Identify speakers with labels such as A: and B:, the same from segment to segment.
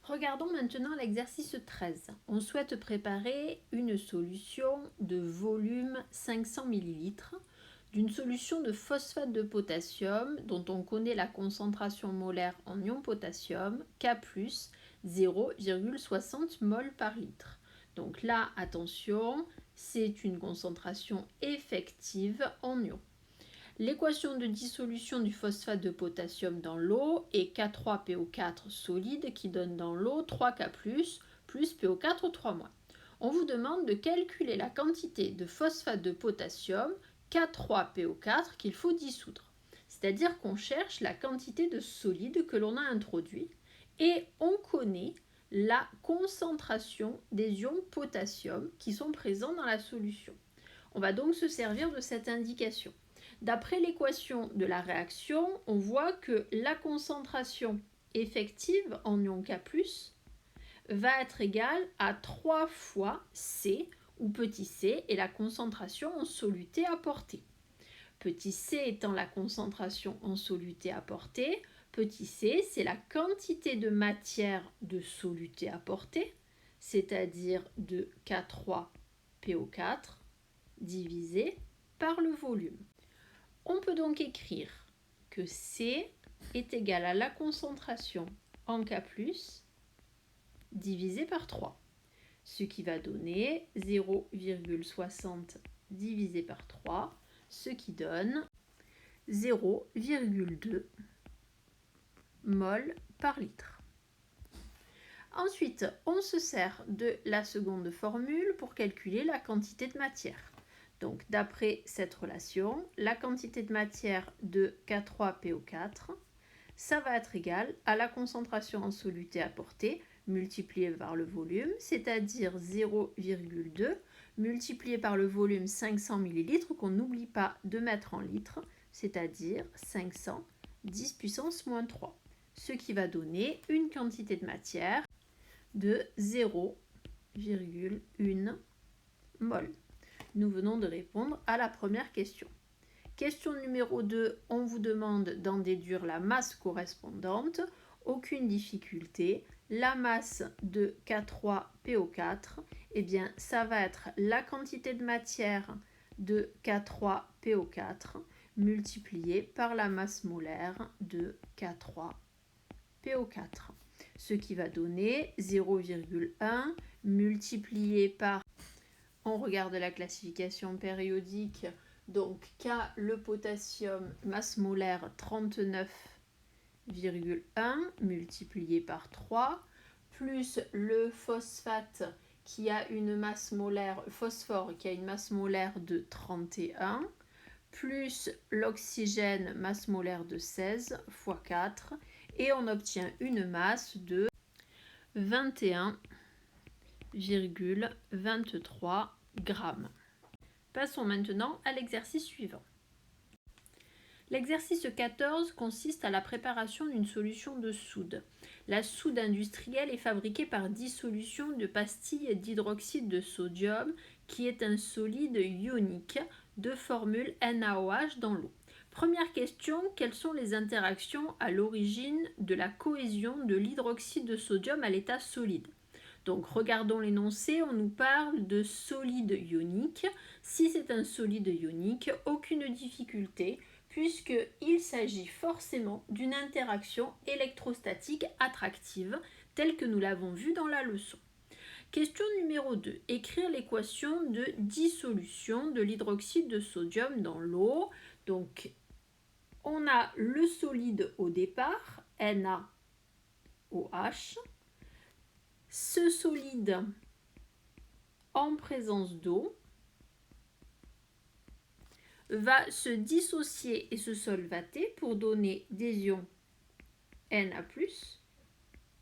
A: Regardons maintenant l'exercice 13. On souhaite préparer une solution de volume 500 ml d'une solution de phosphate de potassium dont on connaît la concentration molaire en ion potassium K+, 0,60 mol par litre. Donc là, attention, c'est une concentration effective en ion. L'équation de dissolution du phosphate de potassium dans l'eau est K3PO4 solide qui donne dans l'eau 3K+, plus PO4 3-. On vous demande de calculer la quantité de phosphate de potassium K3PO4 qu'il faut dissoudre. C'est-à-dire qu'on cherche la quantité de solide que l'on a introduit et on connaît la concentration des ions potassium qui sont présents dans la solution. On va donc se servir de cette indication. D'après l'équation de la réaction, on voit que la concentration effective en ion K+, va être égale à 3 fois C, où petit c est la concentration en soluté apportée. Petit c étant la concentration en soluté apportée, petit c c'est la quantité de matière de soluté apportée, c'est-à-dire de K3PO4 divisé par le volume. On peut donc écrire que C est égal à la concentration en K+, divisé par 3, ce qui va donner 0,60 divisé par 3, ce qui donne 0,2 mol par litre. Ensuite, on se sert de la seconde formule pour calculer la quantité de matière. Donc, d'après cette relation, la quantité de matière de K3PO4, ça va être égal à la concentration en soluté apportée multipliée par le volume, c'est-à-dire 0,2 multiplié par le volume 500 ml qu'on n'oublie pas de mettre en litres, c'est-à-dire 500 10 puissance moins 3, ce qui va donner une quantité de matière de 0,1 mol. Nous venons de répondre à la première question. Question numéro 2, on vous demande d'en déduire la masse correspondante. Aucune difficulté. La masse de K3PO4, eh bien, ça va être la quantité de matière de K3PO4 multipliée par la masse molaire de K3PO4. Ce qui va donner 0,1 multiplié par... On regarde la classification périodique, donc K, le potassium, masse molaire 39,1 multiplié par 3, plus le phosphate qui a une masse molaire, phosphore qui a une masse molaire de 31, plus l'oxygène, masse molaire de 16 fois 4, et on obtient une masse de 21,23 grammes. Passons maintenant à l'exercice suivant. L'exercice 14 consiste à la préparation d'une solution de soude. La soude industrielle est fabriquée par dissolution de pastilles d'hydroxyde de sodium qui est un solide ionique de formule NaOH dans l'eau. Première question, quelles sont les interactions à l'origine de la cohésion de l'hydroxyde de sodium à l'état solide ? Donc regardons l'énoncé, on nous parle de solide ionique. Si c'est un solide ionique, aucune difficulté puisqu'il s'agit forcément d'une interaction électrostatique attractive telle que nous l'avons vu dans la leçon. Question numéro 2. Écrire l'équation de dissolution de l'hydroxyde de sodium dans l'eau. Donc on a le solide au départ, NaOH. Ce solide en présence d'eau va se dissocier et se solvater pour donner des ions Na+,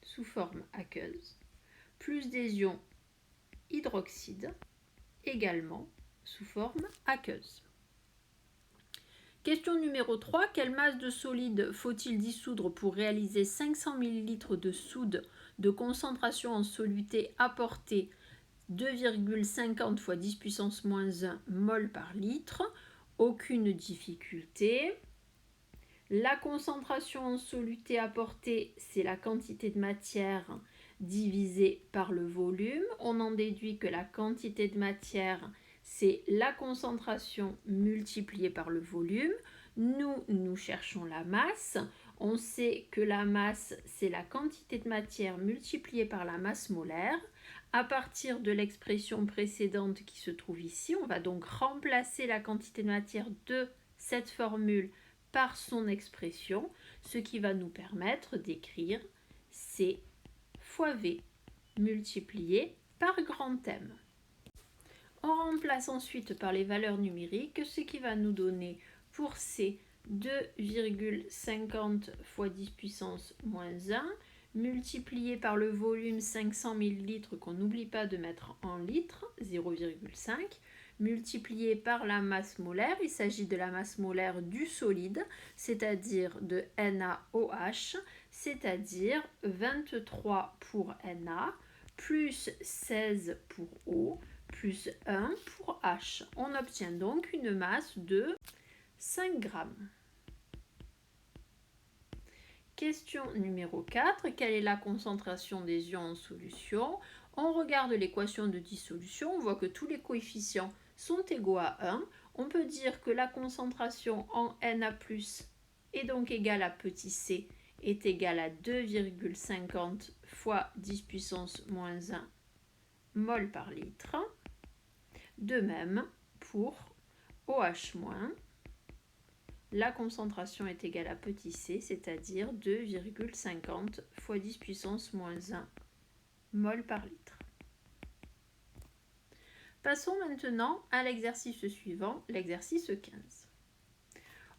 A: sous forme aqueuse, plus des ions hydroxyde, également sous forme aqueuse. Question numéro 3. Quelle masse de solide faut-il dissoudre pour réaliser 500 ml de soude de concentration en soluté apportée 2,50 fois 10 puissance moins 1 mol par litre? Aucune difficulté. La concentration en soluté apportée, c'est la quantité de matière divisée par le volume. On en déduit que la quantité de matière, c'est la concentration multipliée par le volume. Nous cherchons la masse. On sait que la masse, c'est la quantité de matière multipliée par la masse molaire. À partir de l'expression précédente qui se trouve ici, on va donc remplacer la quantité de matière de cette formule par son expression, ce qui va nous permettre d'écrire C fois V multiplié par grand M. On remplace ensuite par les valeurs numériques, ce qui va nous donner pour C 2,50 fois 10 puissance moins 1, multiplié par le volume 500 ml qu'on n'oublie pas de mettre en litres, 0,5, multiplié par la masse molaire, il s'agit de la masse molaire du solide, c'est-à-dire de NaOH, c'est-à-dire 23 pour Na, plus 16 pour O, plus 1 pour H. On obtient donc une masse de 5 grammes. Question numéro 4. Quelle est la concentration des ions en solution? On regarde l'équation de dissolution, on voit que tous les coefficients sont égaux à 1. On peut dire que la concentration en Na+, est donc égale à petit c, est égale à 2,50 fois 10 puissance moins 1 mol par litre. De même, pour OH-, la concentration est égale à petit c, c'est-à-dire 2,50 fois 10 puissance moins 1 mol par litre. Passons maintenant à l'exercice suivant, l'exercice 15.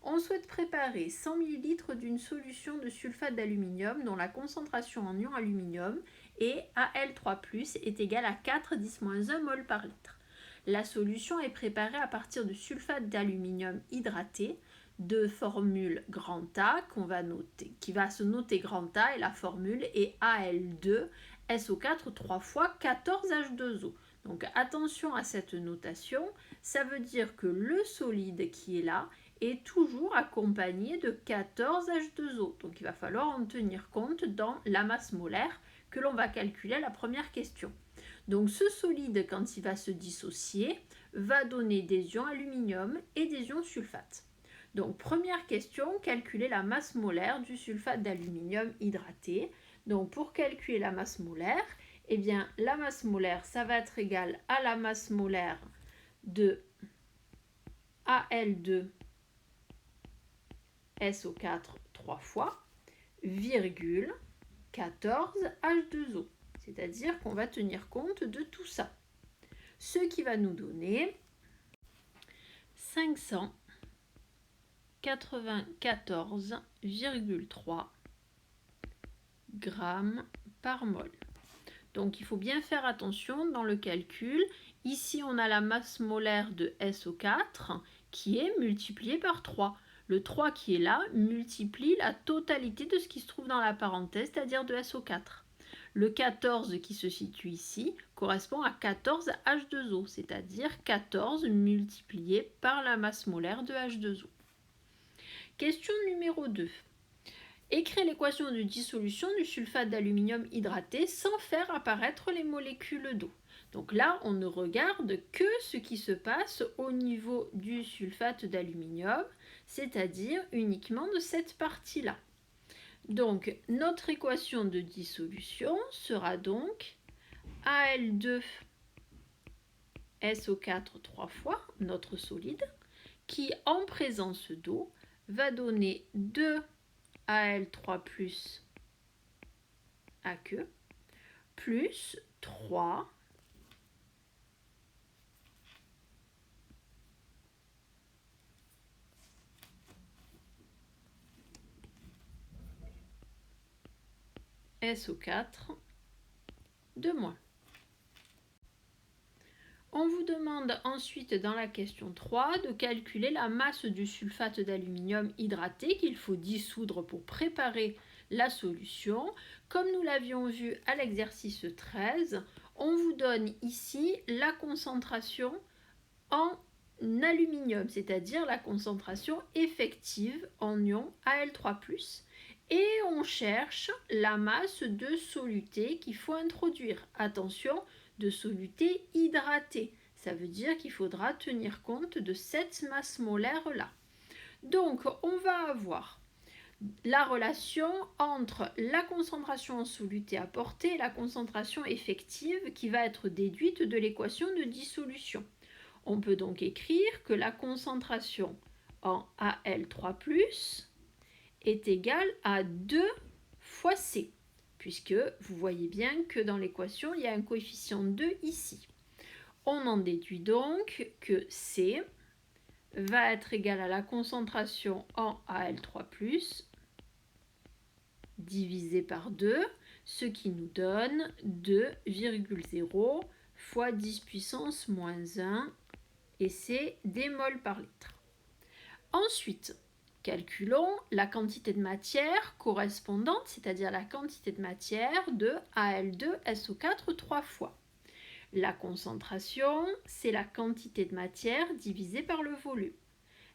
A: On souhaite préparer 100 ml d'une solution de sulfate d'aluminium dont la concentration en ion aluminium est Al3+, est égale à 4,10-1 mol par litre. La solution est préparée à partir de sulfate d'aluminium hydraté de formule grand A qui va se noter grand A, et la formule est Al2SO4 3 fois 14H2O. Donc attention à cette notation, ça veut dire que le solide qui est là est toujours accompagné de 14H2O. Donc il va falloir en tenir compte dans la masse molaire que l'on va calculer à la première question. Donc ce solide, quand il va se dissocier, va donner des ions aluminium et des ions sulfate. Donc première question, calculer la masse molaire du sulfate d'aluminium hydraté. Donc pour calculer la masse molaire, eh bien la masse molaire, ça va être égal à la masse molaire de Al2SO4 3 fois, virgule, 14H2O. C'est-à-dire qu'on va tenir compte de tout ça. Ce qui va nous donner 594,3 grammes par mol. Donc il faut bien faire attention dans le calcul. Ici on a la masse molaire de SO4 qui est multipliée par 3. Le 3 qui est là multiplie la totalité de ce qui se trouve dans la parenthèse, c'est-à-dire de SO4. Le 14 qui se situe ici correspond à 14 H2O, c'est-à-dire 14 multiplié par la masse molaire de H2O. Question numéro 2. Écrire l'équation de dissolution du sulfate d'aluminium hydraté sans faire apparaître les molécules d'eau. Donc là, on ne regarde que ce qui se passe au niveau du sulfate d'aluminium, c'est-à-dire uniquement de cette partie-là. Donc, notre équation de dissolution sera donc Al2SO4 3 fois, notre solide, qui en présence d'eau va donner 2Al3+ aqueux plus 3 SO4 de moins. On vous demande ensuite dans la question 3 de calculer la masse du sulfate d'aluminium hydraté qu'il faut dissoudre pour préparer la solution. Comme nous l'avions vu à l'exercice 13, on vous donne ici la concentration en aluminium, c'est-à-dire la concentration effective en ion Al3+, et on cherche la masse de soluté qu'il faut introduire. Attention, de soluté hydratée, ça veut dire qu'il faudra tenir compte de cette masse molaire-là. Donc, on va avoir la relation entre la concentration en soluté apportée et la concentration effective qui va être déduite de l'équation de dissolution. On peut donc écrire que la concentration en Al3+ est égale à 2 fois C, puisque vous voyez bien que dans l'équation, il y a un coefficient 2 ici. On en déduit donc que C va être égal à la concentration en Al3+, divisé par 2, ce qui nous donne 2,0 fois 10 puissance moins 1, et c'est des moles par litre. Ensuite, calculons la quantité de matière correspondante, c'est-à-dire la quantité de matière de Al2SO4 3 fois. La concentration, c'est la quantité de matière divisée par le volume.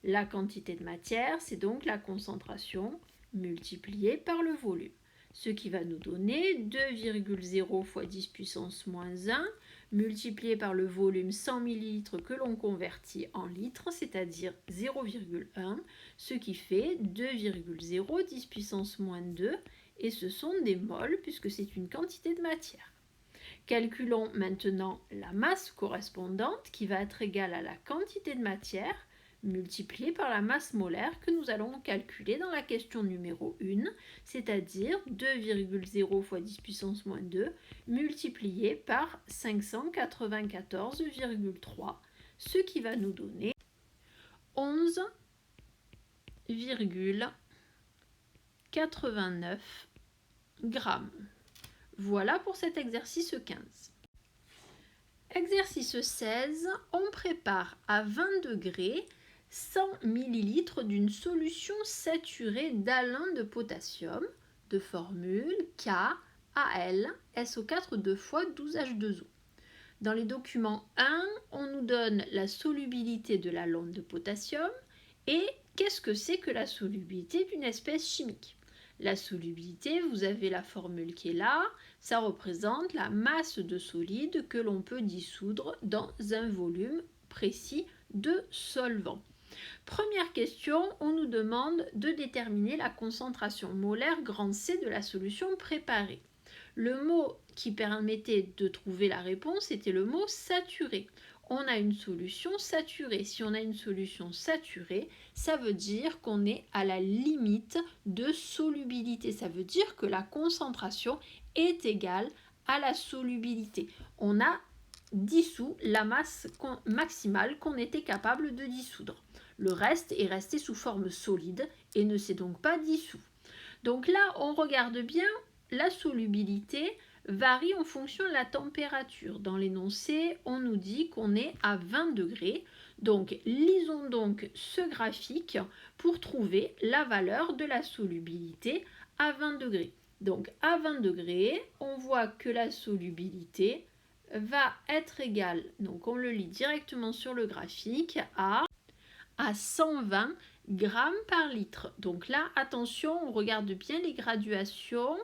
A: La quantité de matière, c'est donc la concentration multipliée par le volume, ce qui va nous donner 2,0 fois 10 puissance moins 1 multiplié par le volume 100 ml que l'on convertit en litres, c'est-à-dire 0,1, ce qui fait 2,0 10 puissance moins 2, et ce sont des moles puisque c'est une quantité de matière. Calculons maintenant la masse correspondante qui va être égale à la quantité de matière multipliée par la masse molaire que nous allons calculer dans la question numéro 1, c'est-à-dire 2,0 fois 10 puissance moins 2 multiplié par 594,3, ce qui va nous donner 11,89 grammes. Voilà pour cet exercice 15. Exercice 16, on prépare à 20 degrés 100 ml d'une solution saturée d'alun de potassium de formule KAlSO4 2 fois 12H2O. Dans les documents 1, on nous donne la solubilité de l'alun de potassium et qu'est-ce que c'est que la solubilité d'une espèce chimique. La solubilité, vous avez la formule qui est là, ça représente la masse de solide que l'on peut dissoudre dans un volume précis de solvant. Première question, on nous demande de déterminer la concentration molaire grand C de la solution préparée. Le mot qui permettait de trouver la réponse était le mot saturé. On a une solution saturée. Si on a une solution saturée, ça veut dire qu'on est à la limite de solubilité. Ça veut dire que la concentration est égale à la solubilité. On a dissous la masse maximale qu'on était capable de dissoudre. Le reste est resté sous forme solide et ne s'est donc pas dissous. Donc là, on regarde bien, la solubilité varie en fonction de la température. Dans l'énoncé, on nous dit qu'on est à 20 degrés. Donc, lisons donc ce graphique pour trouver la valeur de la solubilité à 20 degrés. Donc, à 20 degrés, on voit que la solubilité va être égale, donc on le lit directement sur le graphique, à 120 grammes par litre. Donc là, attention, on regarde bien les graduations.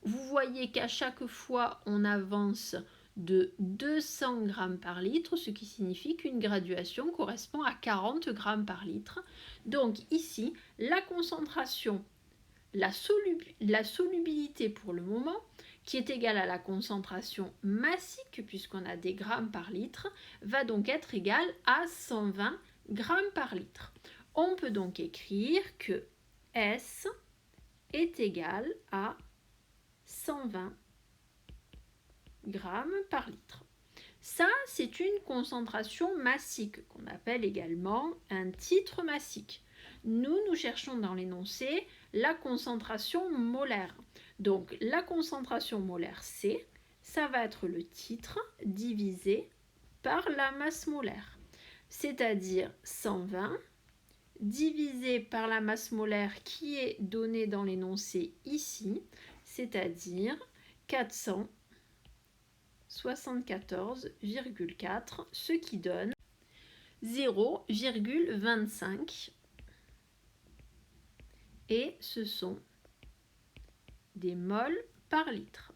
A: Vous voyez qu'à chaque fois, on avance de 200 grammes par litre, ce qui signifie qu'une graduation correspond à 40 grammes par litre. Donc ici, la concentration, la solubilité pour le moment, qui est égale à la concentration massique, puisqu'on a des grammes par litre, va donc être égale à 120 grammes par litre. On peut donc écrire que S est égal à 120 grammes par litre. Ça, c'est une concentration massique, qu'on appelle également un titre massique. Nous cherchons dans l'énoncé la concentration molaire. Donc, la concentration molaire C, ça va être le titre divisé par la masse molaire, c'est-à-dire 120 divisé par la masse molaire qui est donnée dans l'énoncé ici, c'est-à-dire 474,4, ce qui donne 0,25 et ce sont des moles par litre.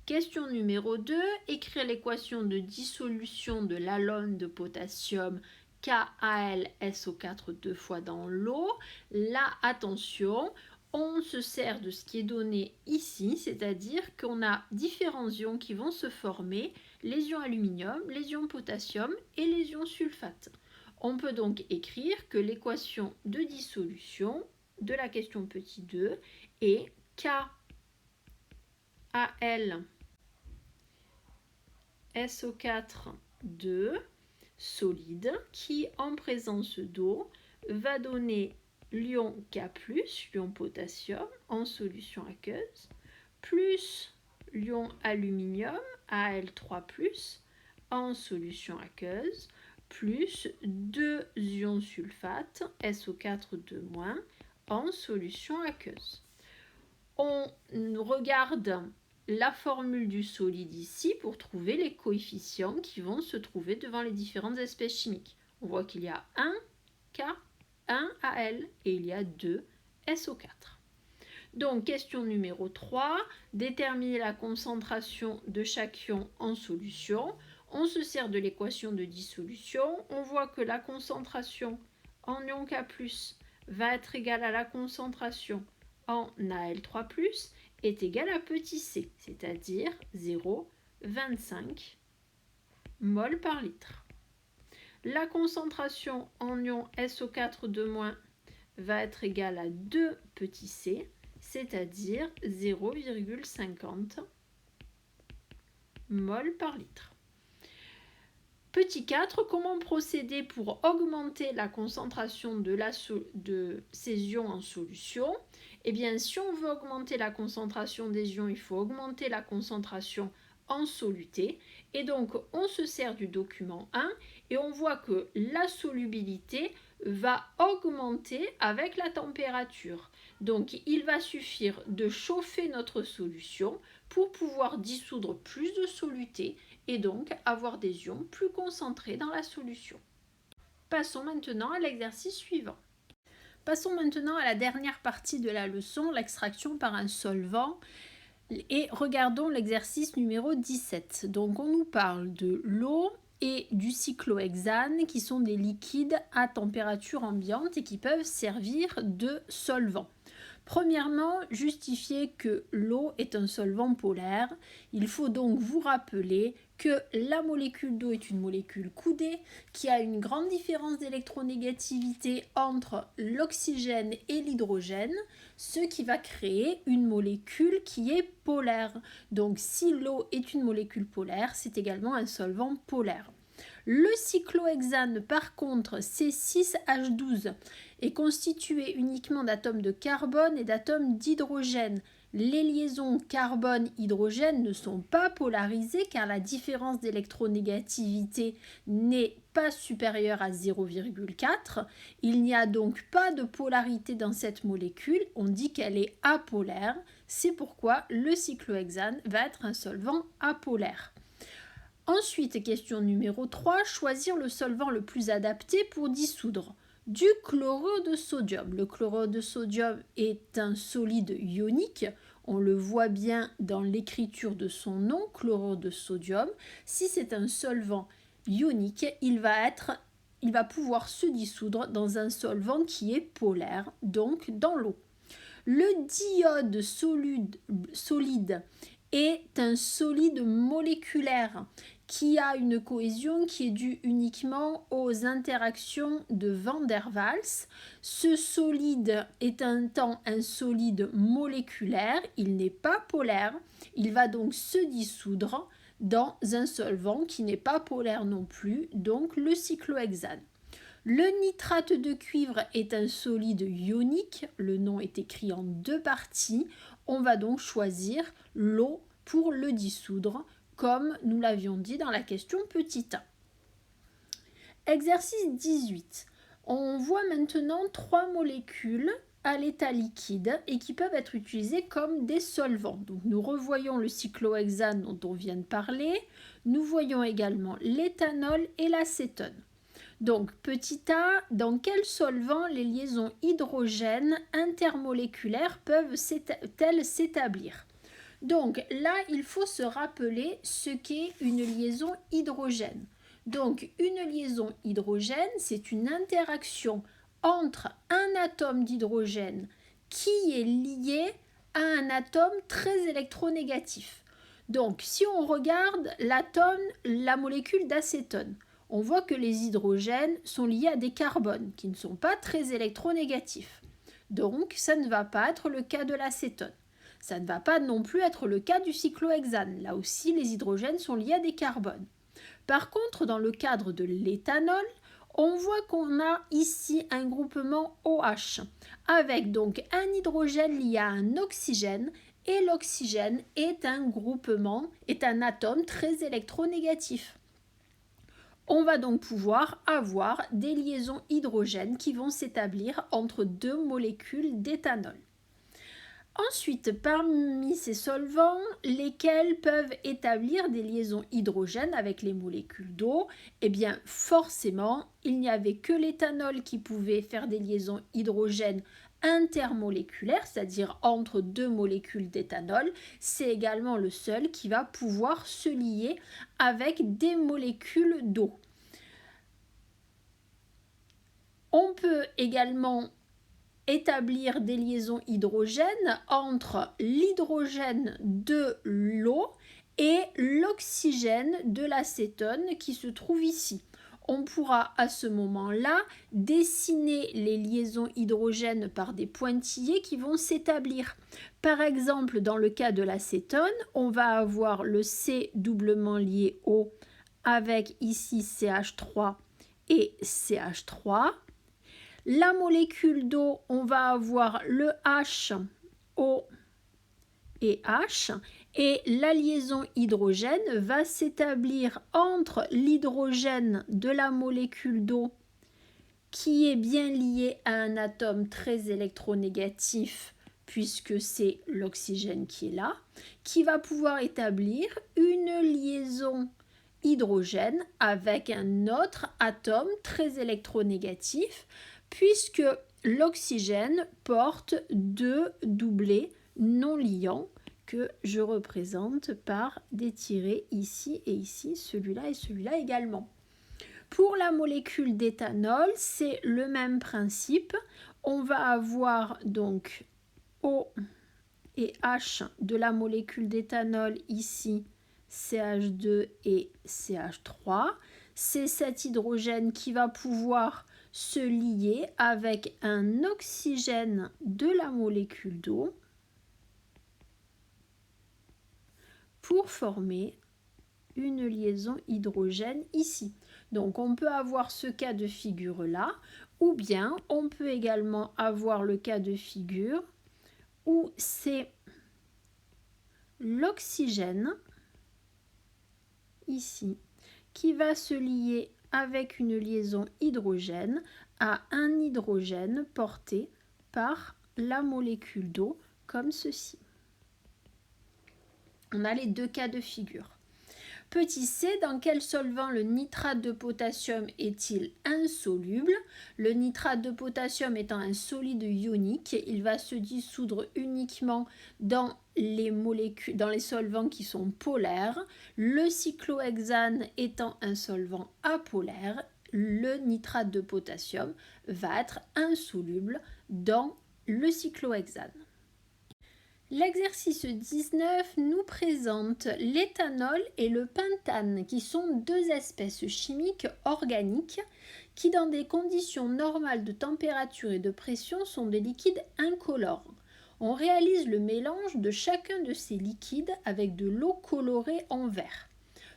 A: Question numéro 2, écrire l'équation de dissolution de l'alone de potassium KAlSO4 deux fois dans l'eau. Là, attention, on se sert de ce qui est donné ici, c'est-à-dire qu'on a différents ions qui vont se former, les ions aluminium, les ions potassium et les ions sulfate. On peut donc écrire que l'équation de dissolution de la question petit 2 est KAlSO4 2 solide qui, en présence d'eau, va donner l'ion K+, l'ion potassium en solution aqueuse, plus l'ion aluminium Al3+, en solution aqueuse, plus 2 ions sulfate SO4 en solution aqueuse. On regarde la formule du solide ici pour trouver les coefficients qui vont se trouver devant les différentes espèces chimiques. On voit qu'il y a 1 K, 1 Al et il y a 2 SO4. Donc, question numéro 3, déterminer la concentration de chaque ion en solution. On se sert de l'équation de dissolution. On voit que la concentration en ion K+, va être égale à la concentration en Al3+, est égal à petit c, c'est-à-dire 0,25 mol par litre. La concentration en ion SO4 va être égale à 2 petit c, c'est-à-dire 0,50 mol par litre. Petit 4, comment procéder pour augmenter la concentration de ces ions en solution? Eh bien, si on veut augmenter la concentration des ions, il faut augmenter la concentration en soluté. Et donc, on se sert du document 1 et on voit que la solubilité va augmenter avec la température. Donc, il va suffire de chauffer notre solution pour pouvoir dissoudre plus de soluté et donc avoir des ions plus concentrés dans la solution. Passons maintenant à l'exercice suivant. Passons maintenant à la dernière partie de la leçon, l'extraction par un solvant. Et regardons l'exercice numéro 17. Donc on nous parle de l'eau et du cyclohexane qui sont des liquides à température ambiante et qui peuvent servir de solvant. Premièrement, justifier que l'eau est un solvant polaire. Il faut donc vous rappeler que la molécule d'eau est une molécule coudée qui a une grande différence d'électronégativité entre l'oxygène et l'hydrogène, ce qui va créer une molécule qui est polaire. Donc si l'eau est une molécule polaire, c'est également un solvant polaire. Le cyclohexane, par contre, C6H12, est constitué uniquement d'atomes de carbone et d'atomes d'hydrogène. Les liaisons carbone-hydrogène ne sont pas polarisées car la différence d'électronégativité n'est pas supérieure à 0,4. Il n'y a donc pas de polarité dans cette molécule, on dit qu'elle est apolaire. C'est pourquoi le cyclohexane va être un solvant apolaire. Ensuite, question numéro 3, choisir le solvant le plus adapté pour dissoudre du chlorure de sodium. Le chlorure de sodium est un solide ionique, on le voit bien dans l'écriture de son nom, chlorure de sodium. Si c'est un solvant ionique, il va pouvoir se dissoudre dans un solvant qui est polaire, donc dans l'eau. Le diode solide est un solide moléculaire qui a une cohésion qui est due uniquement aux interactions de Van der Waals. Ce solide est un solide moléculaire, il n'est pas polaire, il va donc se dissoudre dans un solvant qui n'est pas polaire non plus, donc le cyclohexane. Le nitrate de cuivre est un solide ionique, le nom est écrit en 2 parties, on va donc choisir l'eau pour le dissoudre, comme nous l'avions dit dans la question petit a. Exercice 18. On voit maintenant 3 molécules à l'état liquide et qui peuvent être utilisés comme des solvants. Donc nous revoyons le cyclohexane dont on vient de parler, nous voyons également l'éthanol et l'acétone. Donc petit a, dans quel solvant les liaisons hydrogène intermoléculaires peuvent-elles s'établir? Donc là, il faut se rappeler ce qu'est une liaison hydrogène. Donc une liaison hydrogène, c'est une interaction entre un atome d'hydrogène qui est lié à un atome très électronégatif. Donc si on regarde l'atome, la molécule d'acétone, on voit que les hydrogènes sont liés à des carbones qui ne sont pas très électronégatifs. Donc ça ne va pas être le cas de l'acétone. Ça ne va pas non plus être le cas du cyclohexane. Là aussi, les hydrogènes sont liés à des carbones. Par contre, dans le cadre de l'éthanol, on voit qu'on a ici un groupement OH, avec donc un hydrogène lié à un oxygène, et l'oxygène est un atome très électronégatif. On va donc pouvoir avoir des liaisons hydrogènes qui vont s'établir entre deux molécules d'éthanol. Ensuite, parmi ces solvants, lesquels peuvent établir des liaisons hydrogènes avec les molécules d'eau? Eh bien, forcément, il n'y avait que l'éthanol qui pouvait faire des liaisons hydrogènes intermoléculaires, c'est-à-dire entre deux molécules d'éthanol. C'est également le seul qui va pouvoir se lier avec des molécules d'eau. On peut également établir des liaisons hydrogènes entre l'hydrogène de l'eau et l'oxygène de l'acétone qui se trouve ici. On pourra à ce moment-là dessiner les liaisons hydrogènes par des pointillés qui vont s'établir. Par exemple, dans le cas de l'acétone, on va avoir le C doublement lié O avec ici CH3 et CH3. La molécule d'eau, on va avoir le H, O et H, et la liaison hydrogène va s'établir entre l'hydrogène de la molécule d'eau qui est bien lié à un atome très électronégatif puisque c'est l'oxygène qui est là, qui va pouvoir établir une liaison hydrogène avec un autre atome très électronégatif puisque l'oxygène porte deux doublés non liants que je représente par des tirets ici et ici, celui-là et celui-là également. Pour la molécule d'éthanol, c'est le même principe. On va avoir donc O et H de la molécule d'éthanol ici, CH2 et CH3. C'est cet hydrogène qui va pouvoir se lier avec un oxygène de la molécule d'eau pour former une liaison hydrogène ici. Donc on peut avoir ce cas de figure là, ou bien on peut également avoir le cas de figure où c'est l'oxygène ici qui va se lier avec une liaison hydrogène à un hydrogène porté par la molécule d'eau comme ceci. On a les deux cas de figure. Petit c, dans quel solvant le nitrate de potassium est-il insoluble? Le nitrate de potassium étant un solide ionique, il va se dissoudre uniquement dans les solvants qui sont polaires. Le cyclohexane étant un solvant apolaire, le nitrate de potassium va être insoluble dans le cyclohexane. L'exercice 19 nous présente l'éthanol et le pentane qui sont deux espèces chimiques organiques qui dans des conditions normales de température et de pression sont des liquides incolores. On réalise le mélange de chacun de ces liquides avec de l'eau colorée en vert.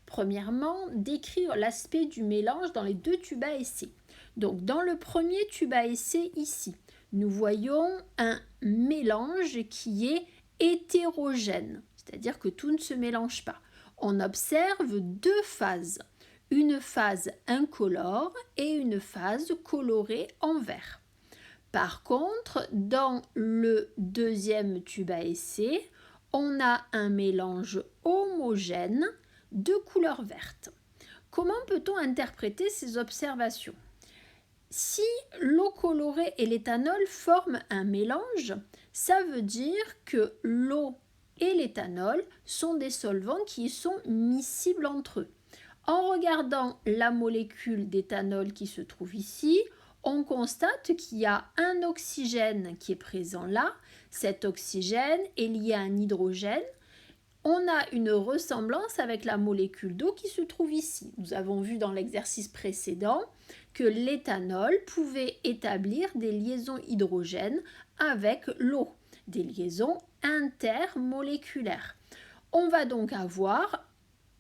A: Premièrement, décrire l'aspect du mélange dans les deux tubes à essai. Donc dans le premier tube à essai ici, nous voyons un mélange qui est hétérogène, c'est-à-dire que tout ne se mélange pas. On observe deux phases, une phase incolore et une phase colorée en vert. Par contre, dans le deuxième tube à essai, on a un mélange homogène de couleur verte. Comment peut-on interpréter ces observations? Si l'eau colorée et l'éthanol forment un mélange, ça veut dire que l'eau et l'éthanol sont des solvants qui sont miscibles entre eux. En regardant la molécule d'éthanol qui se trouve ici, on constate qu'il y a un oxygène qui est présent là. Cet oxygène est lié à un hydrogène. On a une ressemblance avec la molécule d'eau qui se trouve ici. Nous avons vu dans l'exercice précédent que l'éthanol pouvait établir des liaisons hydrogènes avec l'eau, des liaisons intermoléculaires. On va donc avoir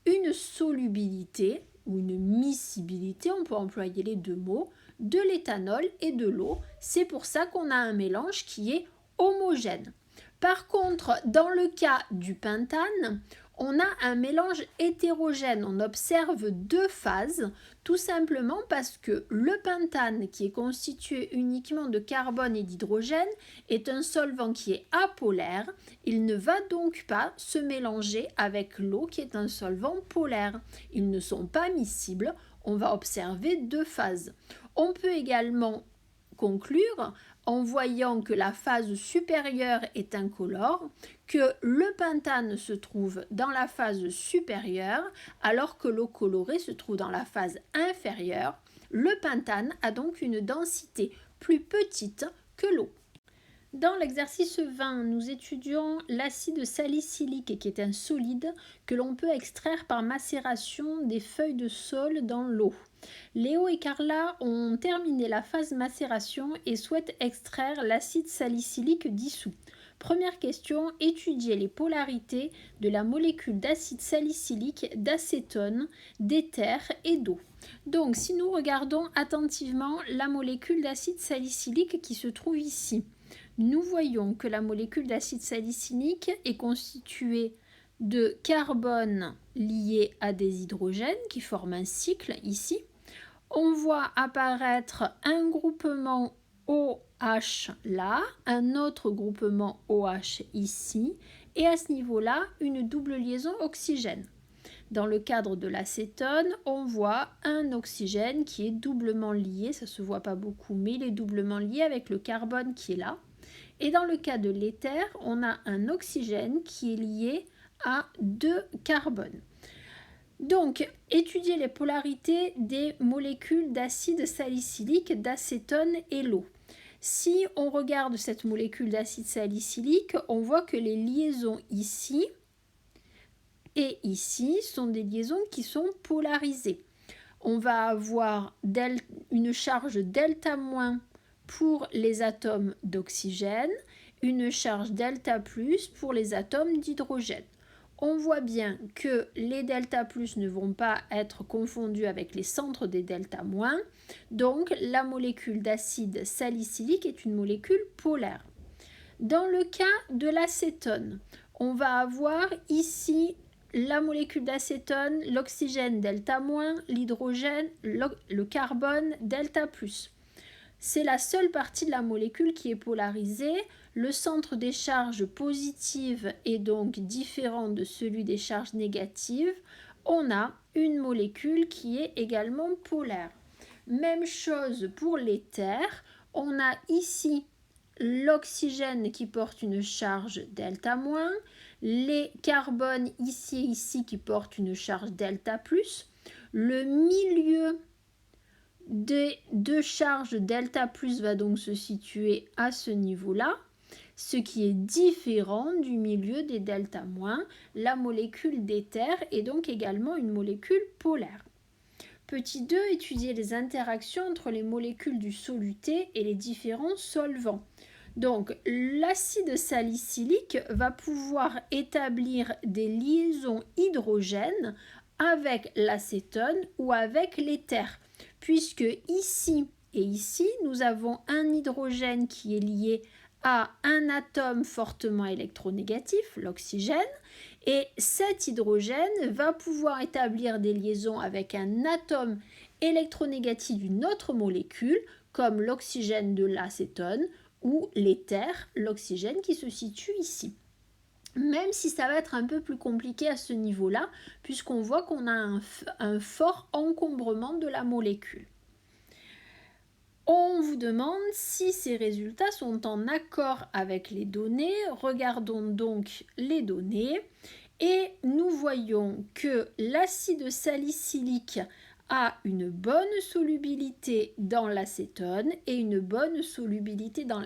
A: une solubilité ou une miscibilité, on peut employer les deux mots, de l'éthanol et de l'eau. C'est pour ça qu'on a un mélange qui est homogène. Par contre, dans le cas du pentane, on a un mélange hétérogène. On observe deux phases, tout simplement parce que le pentane, qui est constitué uniquement de carbone et d'hydrogène, est un solvant qui est apolaire. Il ne va donc pas se mélanger avec l'eau, qui est un solvant polaire. Ils ne sont pas miscibles. On va observer deux phases. On peut également conclure en voyant que la phase supérieure est incolore, que le pentane se trouve dans la phase supérieure alors que l'eau colorée se trouve dans la phase inférieure. Le pentane a donc une densité plus petite que l'eau. Dans l'exercice 20, nous étudions l'acide salicylique qui est un solide que l'on peut extraire par macération des feuilles de saule dans l'eau. Léo et Carla ont terminé la phase macération et souhaitent extraire l'acide salicylique dissous. Première question, étudier les polarités de la molécule d'acide salicylique, d'acétone, d'éther et d'eau. Donc, si nous regardons attentivement la molécule d'acide salicylique qui se trouve ici, nous voyons que la molécule d'acide salicylique est constituée de carbone lié à des hydrogènes qui forment un cycle ici. On voit apparaître un groupement OH là, un autre groupement OH ici, et à ce niveau-là, une double liaison oxygène. Dans le cadre de l'acétone, on voit un oxygène qui est doublement lié, ça ne se voit pas beaucoup, mais il est doublement lié avec le carbone qui est là. Et dans le cas de l'éther, on a un oxygène qui est lié à deux carbones. Donc, étudier les polarités des molécules d'acide salicylique, d'acétone et l'eau. Si on regarde cette molécule d'acide salicylique, on voit que les liaisons ici et ici sont des liaisons qui sont polarisées. On va avoir une charge delta- pour les atomes d'oxygène, une charge delta plus pour les atomes d'hydrogène. On voit bien que les delta plus ne vont pas être confondus avec les centres des delta moins, donc la molécule d'acide salicylique est une molécule polaire. Dans le cas de l'acétone, on va avoir ici la molécule d'acétone, l'oxygène delta-, l'hydrogène, le carbone delta+. C'est la seule partie de la molécule qui est polarisée. Le centre des charges positives est donc différent de celui des charges négatives. On a une molécule qui est également polaire. Même chose pour l'éther. On a ici l'oxygène qui porte une charge delta-, les carbones ici et ici qui portent une charge delta+. Le milieu des deux charges delta+ va donc se situer à ce niveau-là, ce qui est différent du milieu des delta-. La molécule d'éther est donc également une molécule polaire. Petit 2, étudier les interactions entre les molécules du soluté et les différents solvants. Donc, l'acide salicylique va pouvoir établir des liaisons hydrogènes avec l'acétone ou avec l'éther, puisque ici et ici, nous avons un hydrogène qui est lié à un atome fortement électronégatif, l'oxygène, et cet hydrogène va pouvoir établir des liaisons avec un atome électronégatif d'une autre molécule comme l'oxygène de l'acétone ou l'éther, l'oxygène qui se situe ici. Même si ça va être un peu plus compliqué à ce niveau-là, puisqu'on voit qu'on a un fort encombrement de la molécule. On vous demande si ces résultats sont en accord avec les données. Regardons donc les données et nous voyons que l'acide salicylique a une bonne solubilité dans l'acétone et une bonne solubilité dans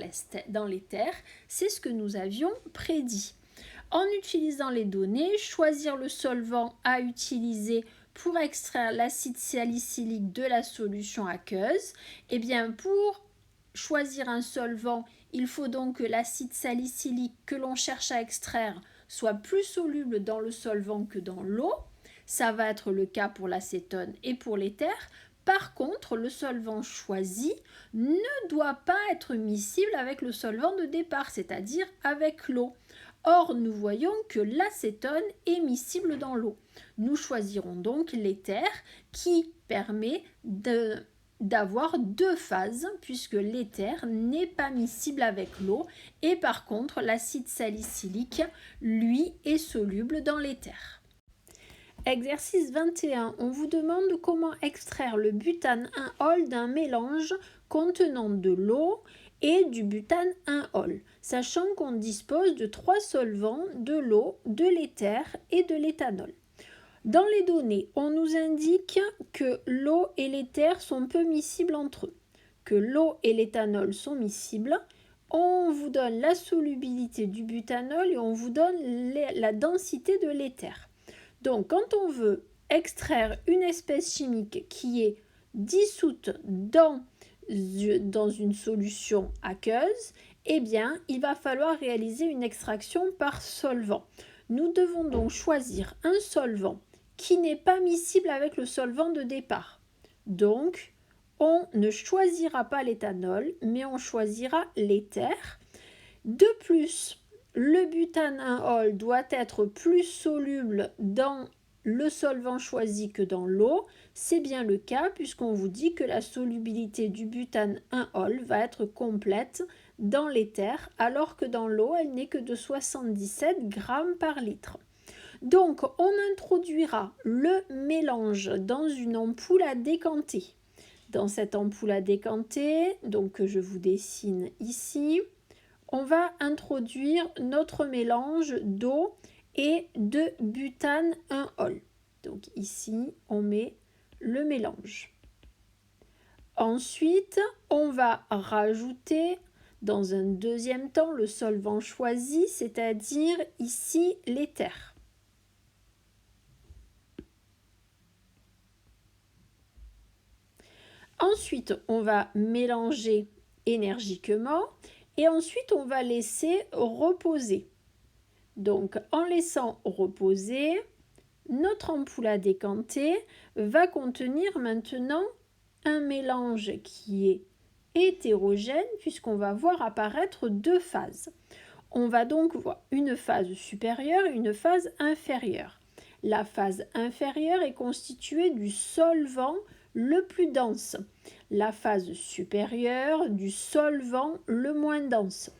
A: l'éther. C'est ce que nous avions prédit. En utilisant les données, choisir le solvant à utiliser pour extraire l'acide salicylique de la solution aqueuse. Eh bien, pour choisir un solvant, il faut donc que l'acide salicylique que l'on cherche à extraire soit plus soluble dans le solvant que dans l'eau. Ça va être le cas pour l'acétone et pour l'éther. Par contre, le solvant choisi ne doit pas être miscible avec le solvant de départ, c'est-à-dire avec l'eau. Or, nous voyons que l'acétone est miscible dans l'eau. Nous choisirons donc l'éther qui permet d'avoir deux phases puisque l'éther n'est pas miscible avec l'eau et par contre l'acide salicylique, lui, est soluble dans l'éther. Exercice 21. On vous demande comment extraire le butane 1-ol d'un mélange contenant de l'eau et du butane 1-ol, sachant qu'on dispose de 3 solvants, de l'eau, de l'éther et de l'éthanol. Dans les données, on nous indique que l'eau et l'éther sont peu miscibles entre eux, que l'eau et l'éthanol sont miscibles. On vous donne la solubilité du butanol et on vous donne la densité de l'éther. Donc, quand on veut extraire une espèce chimique qui est dissoute dans une solution aqueuse, eh bien, il va falloir réaliser une extraction par solvant. Nous devons donc choisir un solvant qui n'est pas miscible avec le solvant de départ. Donc, on ne choisira pas l'éthanol, mais on choisira l'éther. De plus, le butane 1-ol doit être plus soluble dans le solvant choisi que dans l'eau. C'est bien le cas puisqu'on vous dit que la solubilité du butane 1-ol va être complète dans l'éther alors que dans l'eau, elle n'est que de 77 grammes par litre. Donc, on introduira le mélange dans une ampoule à décanter. Dans cette ampoule à décanter, donc que je vous dessine ici, on va introduire notre mélange d'eau et de butane 1-ol. Donc ici, on met le mélange. Ensuite, on va rajouter dans un deuxième temps le solvant choisi, c'est-à-dire ici l'éther. Ensuite, on va mélanger énergiquement et ensuite on va laisser reposer. Donc en laissant reposer, notre ampoule à décanter va contenir maintenant un mélange qui est hétérogène puisqu'on va voir apparaître deux phases. On va donc voir une phase supérieure et une phase inférieure. La phase inférieure est constituée du solvant le plus dense. La phase supérieure du solvant le moins dense.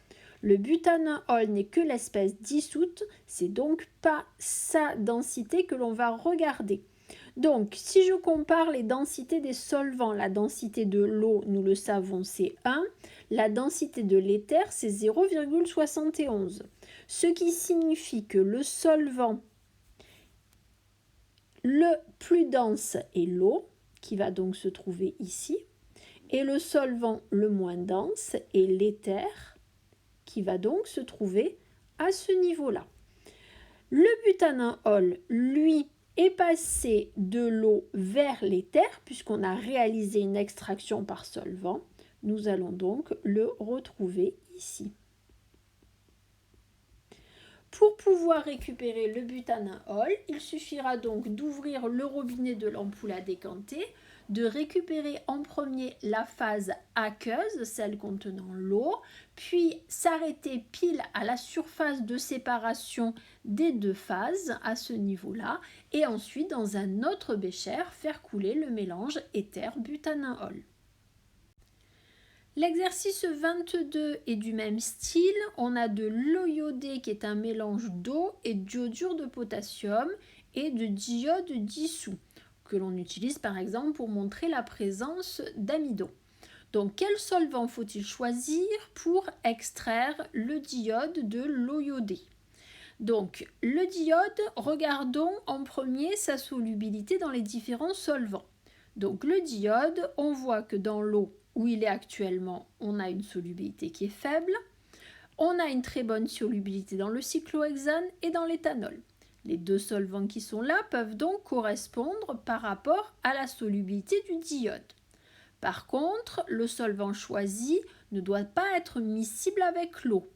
A: Le butane 1-ol n'est que l'espèce dissoute, c'est donc pas sa densité que l'on va regarder. Donc, si je compare les densités des solvants, la densité de l'eau, nous le savons, c'est 1. La densité de l'éther, c'est 0,71. Ce qui signifie que le solvant le plus dense est l'eau, qui va donc se trouver ici, et le solvant le moins dense est l'éther, qui va donc se trouver à ce niveau-là. Le butane 1-ol, lui, est passé de l'eau vers l'éther, puisqu'on a réalisé une extraction par solvant. Nous allons donc le retrouver ici. Pour pouvoir récupérer le butane 1-ol, il suffira donc d'ouvrir le robinet de l'ampoule à décanter, de récupérer en premier la phase aqueuse, celle contenant l'eau, puis s'arrêter pile à la surface de séparation des deux phases à ce niveau-là, et ensuite dans un autre bécher faire couler le mélange éther-butane 1-ol. L'exercice 22 est du même style. On a de l'eau iodée qui est un mélange d'eau et d'iodure de potassium et de d'iode dissous que l'on utilise par exemple pour montrer la présence d'amidon. Donc quel solvant faut-il choisir pour extraire le diode de l'eau iodée? Donc le diode, regardons en premier sa solubilité dans les différents solvants. Donc le diode, on voit que dans l'eau où il est actuellement, on a une solubilité qui est faible. On a une très bonne solubilité dans le cyclohexane et dans l'éthanol. Les deux solvants qui sont là peuvent donc correspondre par rapport à la solubilité du diode. Par contre, le solvant choisi ne doit pas être miscible avec l'eau.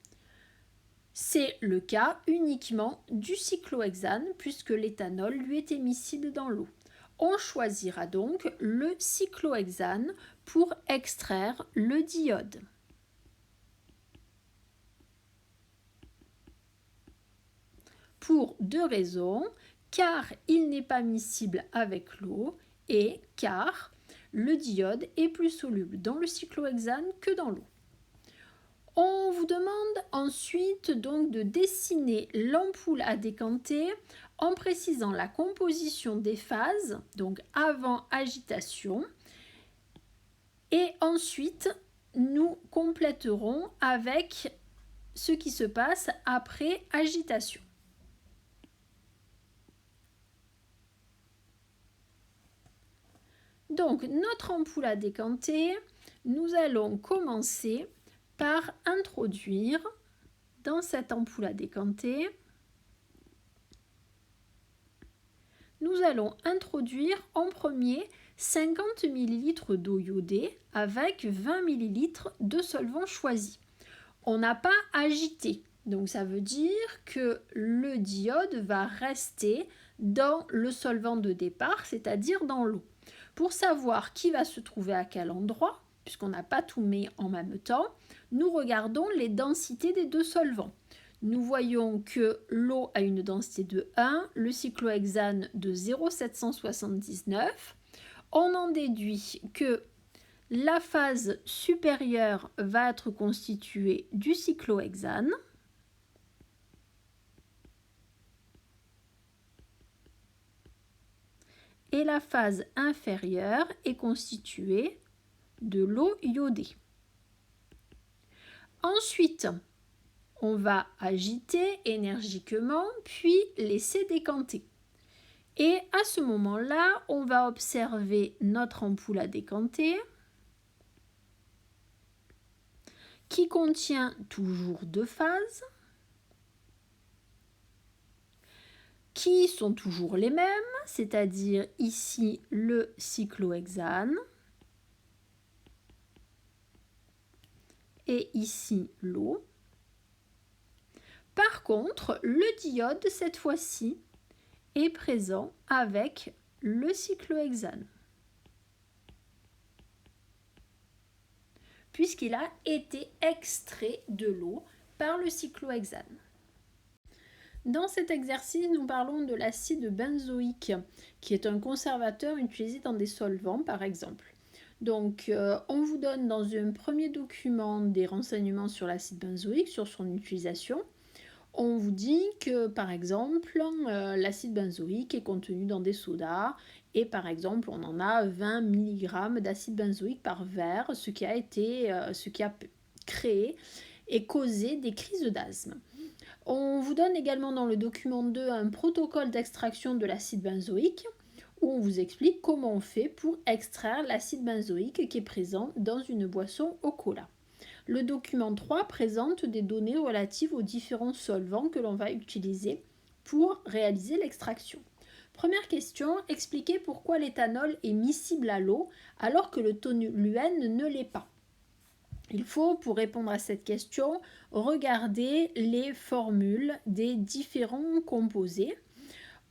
A: C'est le cas uniquement du cyclohexane puisque l'éthanol lui est émissible dans l'eau. On choisira donc le cyclohexane pour extraire le diode. Pour deux raisons, car il n'est pas miscible avec l'eau et car le diode est plus soluble dans le cyclohexane que dans l'eau. On vous demande ensuite donc de dessiner l'ampoule à décanter en précisant la composition des phases, donc avant agitation, et ensuite nous compléterons avec ce qui se passe après agitation. Donc notre ampoule à décanter, nous allons commencer par introduire dans cette ampoule à décanter, nous allons introduire en premier 50 ml d'eau iodée avec 20 ml de solvant choisi. On n'a pas agité, donc ça veut dire que le diode va rester dans le solvant de départ, c'est-à-dire dans l'eau. Pour savoir qui va se trouver à quel endroit, puisqu'on n'a pas tout mis en même temps, nous regardons les densités des deux solvants. Nous voyons que l'eau a une densité de 1, le cyclohexane de 0,779. On en déduit que la phase supérieure va être constituée du cyclohexane. Et la phase inférieure est constituée de l'eau iodée. Ensuite, on va agiter énergiquement, puis laisser décanter. Et à ce moment-là, on va observer notre ampoule à décanter qui contient toujours deux phases, qui sont toujours les mêmes, c'est-à-dire ici le cyclohexane et ici l'eau. Par contre, le diode, cette fois-ci, est présent avec le cyclohexane, puisqu'il a été extrait de l'eau par le cyclohexane. Dans cet exercice, nous parlons de l'acide benzoïque, qui est un conservateur utilisé dans des solvants, par exemple. Donc, on vous donne dans un premier document des renseignements sur l'acide benzoïque, sur son utilisation. On vous dit que, par exemple, l'acide benzoïque est contenu dans des sodas et, par exemple, on en a 20 mg d'acide benzoïque par verre, ce qui a créé et causé des crises d'asthme. On vous donne également dans le document 2 un protocole d'extraction de l'acide benzoïque où on vous explique comment on fait pour extraire l'acide benzoïque qui est présent dans une boisson au cola. Le document 3 présente des données relatives aux différents solvants que l'on va utiliser pour réaliser l'extraction. Première question, expliquez pourquoi l'éthanol est miscible à l'eau alors que le toluène ne l'est pas. Il faut, pour répondre à cette question, regarder les formules des différents composés.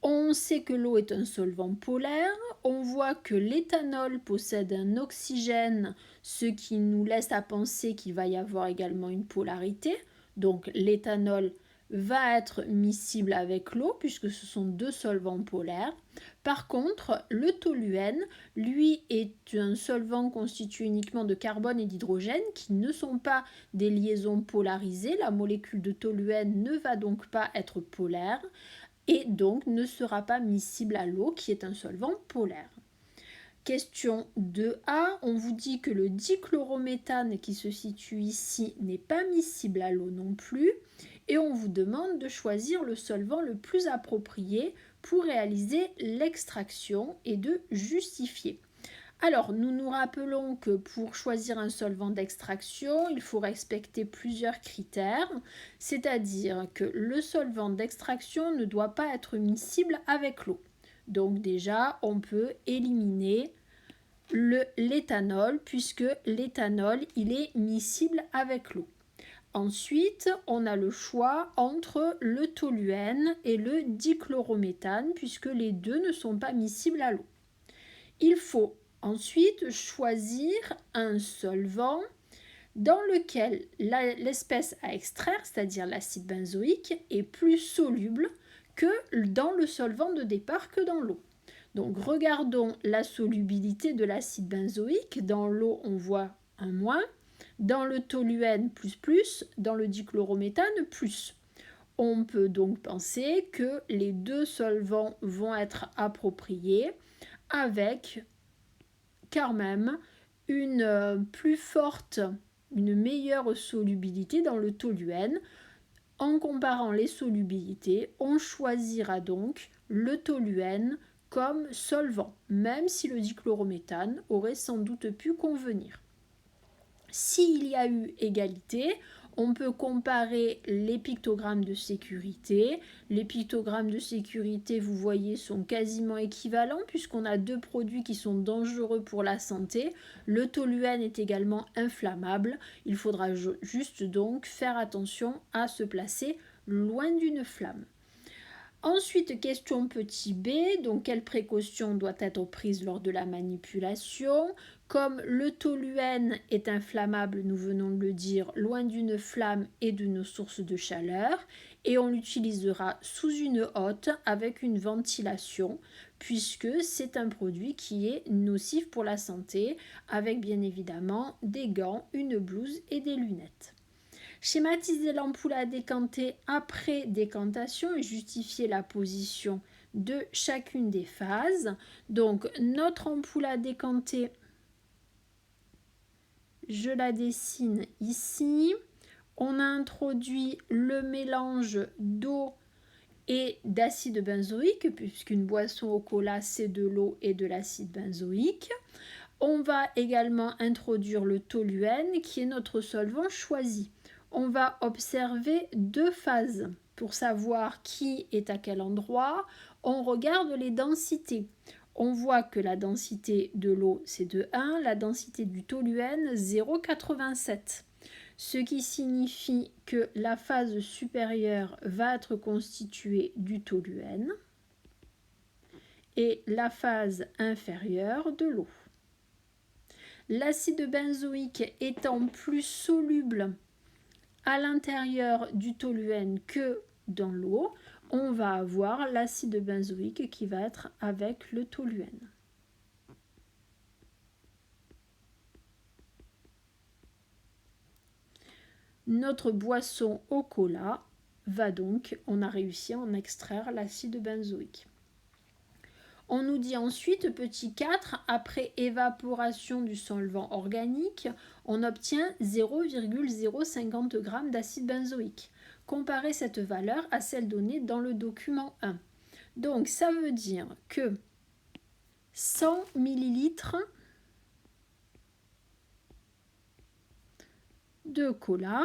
A: On sait que l'eau est un solvant polaire. On voit que l'éthanol possède un oxygène, ce qui nous laisse à penser qu'il va y avoir également une polarité. Donc l'éthanol va être miscible avec l'eau puisque ce sont deux solvants polaires. Par contre, le toluène, lui, est un solvant constitué uniquement de carbone et d'hydrogène qui ne sont pas des liaisons polarisées. La molécule de toluène ne va donc pas être polaire et donc ne sera pas miscible à l'eau qui est un solvant polaire. Question 2A, on vous dit que le dichlorométhane qui se situe ici n'est pas miscible à l'eau non plus et on vous demande de choisir le solvant le plus approprié pour réaliser l'extraction et de justifier. Alors, nous nous rappelons que pour choisir un solvant d'extraction, il faut respecter plusieurs critères, c'est-à-dire que le solvant d'extraction ne doit pas être miscible avec l'eau. Donc déjà, on peut éliminer l'éthanol puisque l'éthanol, il est miscible avec l'eau. Ensuite, on a le choix entre le toluène et le dichlorométhane puisque les deux ne sont pas miscibles à l'eau. Il faut ensuite choisir un solvant dans lequel l'espèce à extraire, c'est-à-dire l'acide benzoïque, est plus soluble que dans le solvant de départ que dans l'eau. Donc regardons la solubilité de l'acide benzoïque. Dans l'eau, on voit un moins. Dans le toluène, plus. Dans le dichlorométhane, plus. On peut donc penser que les deux solvants vont être appropriés avec quand même une plus forte, une meilleure solubilité dans le toluène. En comparant les solubilités, on choisira donc le toluène comme solvant, même si le dichlorométhane aurait sans doute pu convenir. S'il y a eu égalité, on peut comparer les pictogrammes de sécurité. Les pictogrammes de sécurité, vous voyez, sont quasiment équivalents puisqu'on a deux produits qui sont dangereux pour la santé. Le toluène est également inflammable. Il faudra juste donc faire attention à se placer loin d'une flamme. Ensuite, question petit b, donc quelle précaution doit être prise lors de la manipulation? Comme le toluène est inflammable, nous venons de le dire, loin d'une flamme et d'une source de chaleur, et on l'utilisera sous une hotte avec une ventilation, puisque c'est un produit qui est nocif pour la santé, avec bien évidemment des gants, une blouse et des lunettes. Schématiser l'ampoule à décanter après décantation et justifier la position de chacune des phases. Donc notre ampoule à décanter, je la dessine ici. On a introduit le mélange d'eau et d'acide benzoïque, puisqu'une boisson au cola c'est de l'eau et de l'acide benzoïque. On va également introduire le toluène qui est notre solvant choisi. On va observer deux phases pour savoir qui est à quel endroit. On regarde les densités. On voit que la densité de l'eau c'est de 1, la densité du toluène 0,87. Ce qui signifie que la phase supérieure va être constituée du toluène et la phase inférieure de l'eau. L'acide benzoïque étant plus soluble à l'intérieur du toluène que dans l'eau, on va avoir l'acide benzoïque qui va être avec le toluène. Notre boisson au cola va donc, on a réussi à en extraire l'acide benzoïque. On nous dit ensuite, petit 4, après évaporation du solvant organique, on obtient 0,050 g d'acide benzoïque. Comparez cette valeur à celle donnée dans le document 1. Donc ça veut dire que 100 ml de cola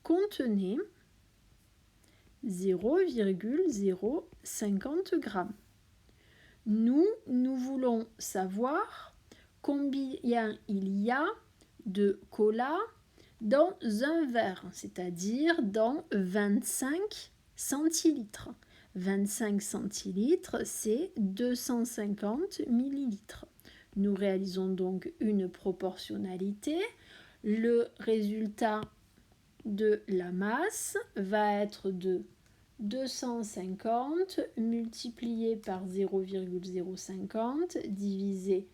A: contenait 0,050 g. Nous voulons savoir combien il y a de cola dans un verre, c'est-à-dire dans 25 centilitres. 25 centilitres, c'est 250 millilitres. Nous réalisons donc une proportionnalité. Le résultat de la masse va être de 250 multiplié par 0,050 divisé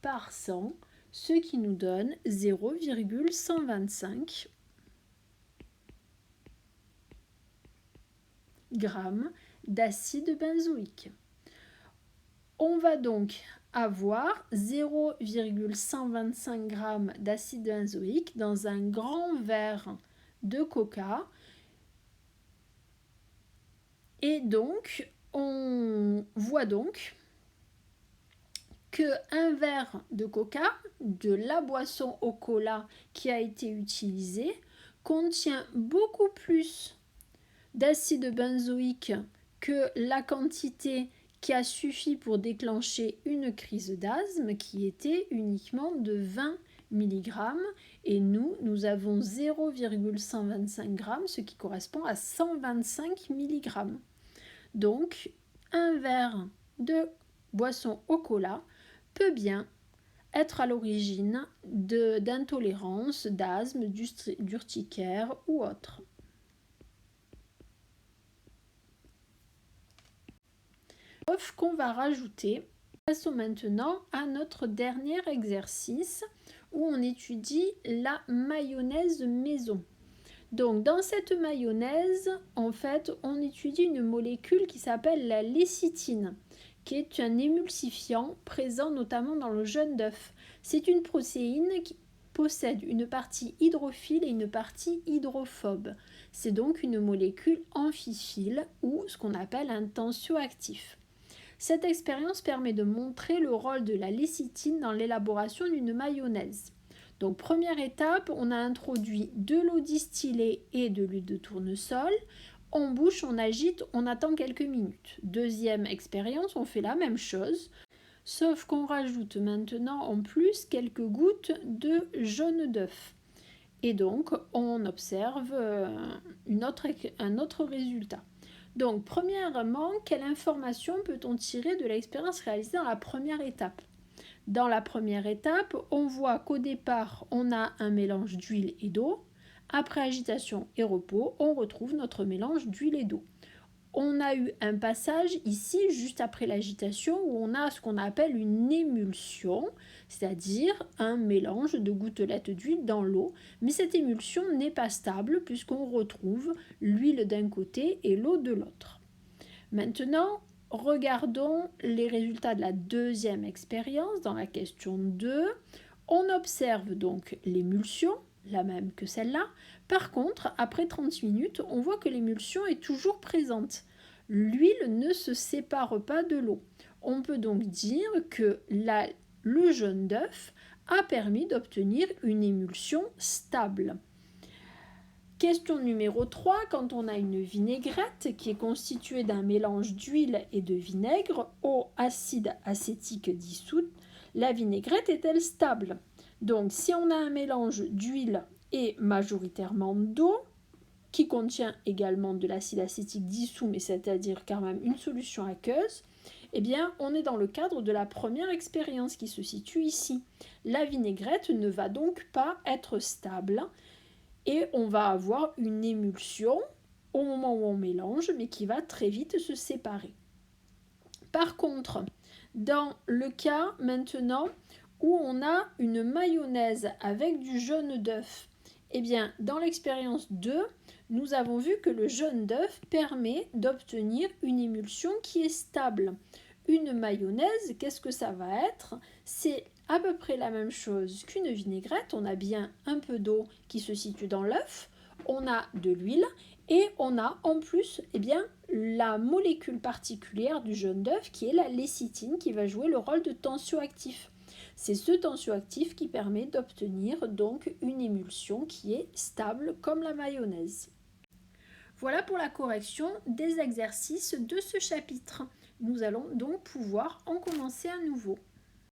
A: par 100, ce qui nous donne 0,125 grammes d'acide benzoïque. On va donc avoir 0,125 g d'acide benzoïque dans un grand verre de coca. Et donc, on voit donc qu'un verre de coca, de la boisson au cola qui a été utilisée, contient beaucoup plus d'acide benzoïque que la quantité qui a suffi pour déclencher une crise d'asthme qui était uniquement de 20 mg et nous avons 0,125 g, ce qui correspond à 125 mg. Donc, un verre de boisson au cola peut bien être à l'origine d'intolérance, d'asthme, d'urticaire ou autre. Qu'on va rajouter. Passons maintenant à notre dernier exercice où on étudie la mayonnaise maison. Donc dans cette mayonnaise, en fait, on étudie une molécule qui s'appelle la lécithine, qui est un émulsifiant présent notamment dans le jaune d'œuf. C'est une protéine qui possède une partie hydrophile et une partie hydrophobe. C'est donc une molécule amphiphile ou ce qu'on appelle un tensioactif. Cette expérience permet de montrer le rôle de la lécithine dans l'élaboration d'une mayonnaise. Donc première étape, on a introduit de l'eau distillée et de l'huile de tournesol. On bouche, on agite, on attend quelques minutes. Deuxième expérience, on fait la même chose, sauf qu'on rajoute maintenant en plus quelques gouttes de jaune d'œuf. Et donc, on observe un autre résultat. Donc, premièrement, quelle information peut-on tirer de l'expérience réalisée dans la première étape ? Dans la première étape, on voit qu'au départ, on a un mélange d'huile et d'eau. Après agitation et repos, on retrouve notre mélange d'huile et d'eau. On a eu un passage ici, juste après l'agitation, où on a ce qu'on appelle une émulsion, c'est-à-dire un mélange de gouttelettes d'huile dans l'eau. Mais cette émulsion n'est pas stable puisqu'on retrouve l'huile d'un côté et l'eau de l'autre. Maintenant, regardons les résultats de la deuxième expérience dans la question 2. On observe donc l'émulsion, la même que celle-là. Par contre, après 30 minutes, on voit que l'émulsion est toujours présente. L'huile ne se sépare pas de l'eau. On peut donc dire que le jaune d'œuf a permis d'obtenir une émulsion stable. Question numéro 3, quand on a une vinaigrette qui est constituée d'un mélange d'huile et de vinaigre au acide acétique dissoute, la vinaigrette est-elle stable ? Donc si on a un mélange d'huile et majoritairement d'eau, qui contient également de l'acide acétique dissous, mais c'est-à-dire quand même une solution aqueuse, eh bien on est dans le cadre de la première expérience qui se situe ici. La vinaigrette ne va donc pas être stable, et on va avoir une émulsion au moment où on mélange, mais qui va très vite se séparer. Par contre, dans le cas maintenant où on a une mayonnaise avec du jaune d'œuf, eh bien, dans l'expérience 2, nous avons vu que le jaune d'œuf permet d'obtenir une émulsion qui est stable. Une mayonnaise, qu'est-ce que ça va être ? C'est à peu près la même chose qu'une vinaigrette. On a bien un peu d'eau qui se situe dans l'œuf, on a de l'huile et on a en plus la molécule particulière du jaune d'œuf qui est la lécithine qui va jouer le rôle de tensioactif. C'est ce tensioactif qui permet d'obtenir donc une émulsion qui est stable comme la mayonnaise. Voilà pour la correction des exercices de ce chapitre. Nous allons donc pouvoir en commencer un nouveau.